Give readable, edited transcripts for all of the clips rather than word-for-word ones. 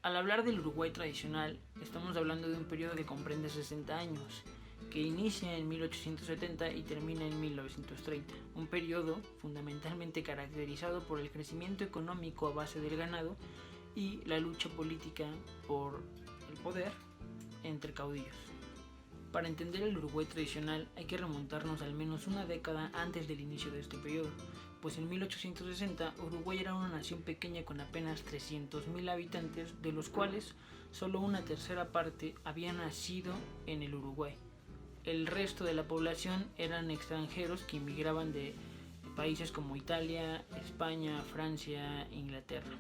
Al hablar del Uruguay tradicional, estamos hablando de un periodo que comprende 60 años, que inicia en 1870 y termina en 1930, un periodo fundamentalmente caracterizado por el crecimiento económico a base del ganado y la lucha política por el poder entre caudillos. Para entender el Uruguay tradicional hay que remontarnos al menos una década antes del inicio de este periodo, pues en 1860 Uruguay era una nación pequeña con apenas 300.000 habitantes, de los cuales solo una tercera parte había nacido en el Uruguay. El resto de la población eran extranjeros que inmigraban de países como Italia, España, Francia e Inglaterra.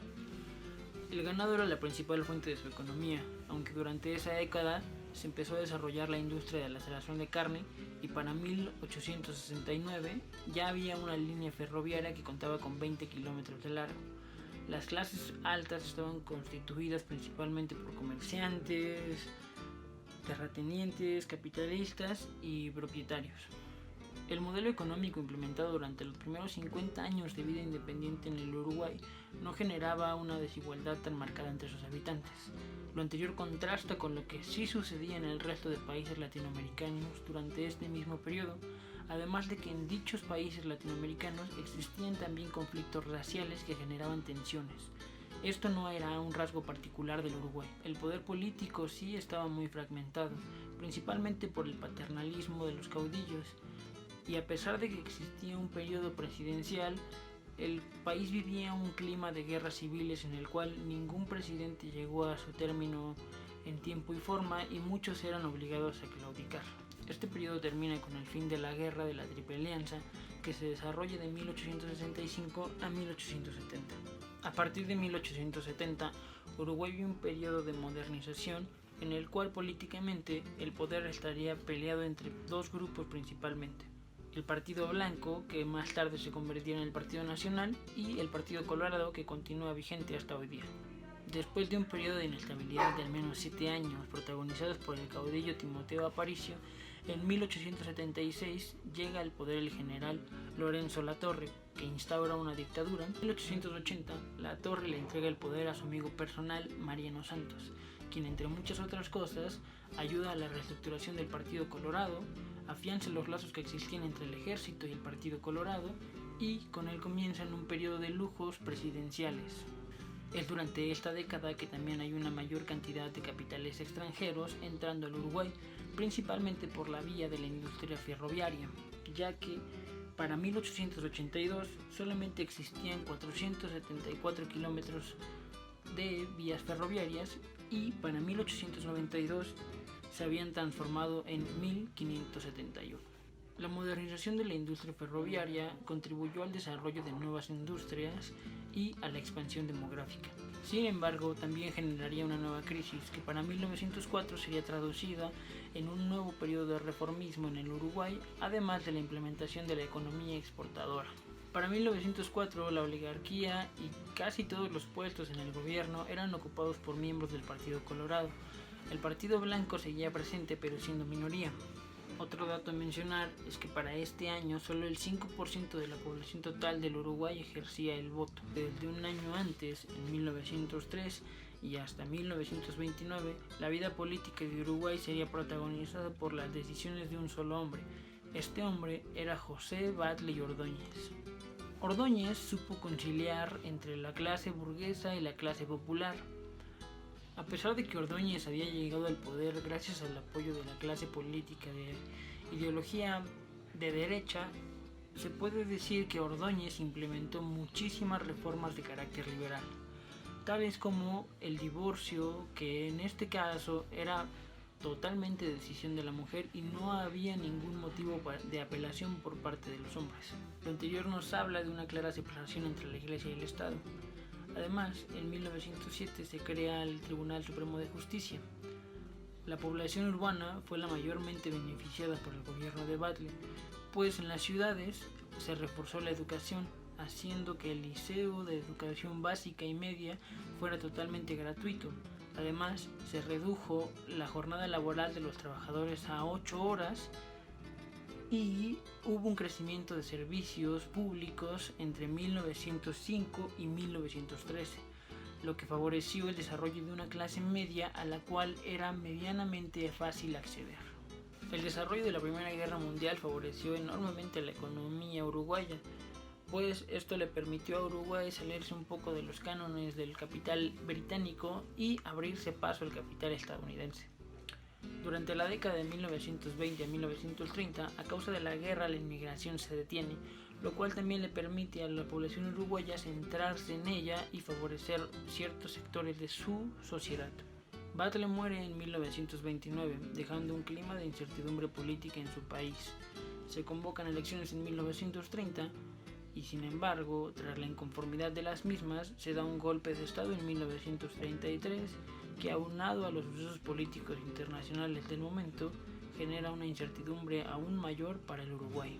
El ganado era la principal fuente de su economía, aunque durante esa década se empezó a desarrollar la industria de la salazón de carne y para 1869 ya había una línea ferroviaria que contaba con 20 kilómetros de largo. Las clases altas estaban constituidas principalmente por comerciantes, terratenientes, capitalistas y propietarios. El modelo económico implementado durante los primeros 50 años de vida independiente en el Uruguay no generaba una desigualdad tan marcada entre sus habitantes. Lo anterior contrasta con lo que sí sucedía en el resto de países latinoamericanos durante este mismo periodo, además de que en dichos países latinoamericanos existían también conflictos raciales que generaban tensiones. Esto no era un rasgo particular del Uruguay. El poder político sí estaba muy fragmentado, principalmente por el paternalismo de los caudillos, y a pesar de que existía un periodo presidencial, el país vivía un clima de guerras civiles en el cual ningún presidente llegó a su término en tiempo y forma y muchos eran obligados a claudicar. Este periodo termina con el fin de la Guerra de la Triple Alianza, que se desarrolla de 1865 a 1870. A partir de 1870, Uruguay vio un periodo de modernización en el cual políticamente el poder estaría peleado entre dos grupos principalmente: el Partido Blanco, que más tarde se convertiría en el Partido Nacional, y el Partido Colorado, que continúa vigente hasta hoy día. Después de un periodo de inestabilidad de al menos 7 años, protagonizados por el caudillo Timoteo Aparicio, en 1876 llega al poder el general Lorenzo Latorre, que instaura una dictadura. En 1880, Latorre le entrega el poder a su amigo personal Mariano Santos, quien entre muchas otras cosas ayuda a la reestructuración del Partido Colorado, afianza los lazos que existían entre el ejército y el Partido Colorado, y con él comienzan un periodo de lujos presidenciales. Es durante esta década que también hay una mayor cantidad de capitales extranjeros entrando al Uruguay, principalmente por la vía de la industria ferroviaria, ya que para 1882 solamente existían 474 kilómetros de vías ferroviarias y para 1892 se habían transformado en 1571. La modernización de la industria ferroviaria contribuyó al desarrollo de nuevas industrias y a la expansión demográfica. Sin embargo, también generaría una nueva crisis que para 1904 sería traducida en un nuevo periodo de reformismo en el Uruguay, además de la implementación de la economía exportadora. Para 1904, la oligarquía y casi todos los puestos en el gobierno eran ocupados por miembros del Partido Colorado. El Partido Blanco seguía presente, pero siendo minoría. Otro dato a mencionar es que para este año solo el 5% de la población total del Uruguay ejercía el voto. Desde un año antes, en 1903 y hasta 1929, la vida política de Uruguay sería protagonizada por las decisiones de un solo hombre. Este hombre era José Batlle Ordóñez. Ordóñez supo conciliar entre la clase burguesa y la clase popular. A pesar de que Ordóñez había llegado al poder gracias al apoyo de la clase política de ideología de derecha, se puede decir que Ordóñez implementó muchísimas reformas de carácter liberal, tales como el divorcio, que en este caso era totalmente decisión de la mujer y no había ningún motivo de apelación por parte de los hombres. Lo anterior nos habla de una clara separación entre la Iglesia y el Estado. Además, en 1907 se crea el Tribunal Supremo de Justicia. La población urbana fue la mayormente beneficiada por el gobierno de Batlle, pues en las ciudades se reforzó la educación, haciendo que el liceo de educación básica y media fuera totalmente gratuito. Además, se redujo la jornada laboral de los trabajadores a 8 horas y hubo un crecimiento de servicios públicos entre 1905 y 1913. lo que favoreció el desarrollo de una clase media a la cual era medianamente fácil acceder. El desarrollo de la Primera Guerra Mundial favoreció enormemente la economía uruguaya, pues esto le permitió a Uruguay salirse un poco de los cánones del capital británico y abrirse paso al capital estadounidense. Durante la década de 1920 a 1930, a causa de la guerra, la inmigración se detiene, lo cual también le permite a la población uruguaya centrarse en ella y favorecer ciertos sectores de su sociedad. Batlle muere en 1929, dejando un clima de incertidumbre política en su país. Se convocan elecciones en 1930 y, sin embargo, tras la inconformidad de las mismas, se da un golpe de Estado en 1933 que, aunado a los sucesos políticos internacionales del momento, genera una incertidumbre aún mayor para el Uruguay.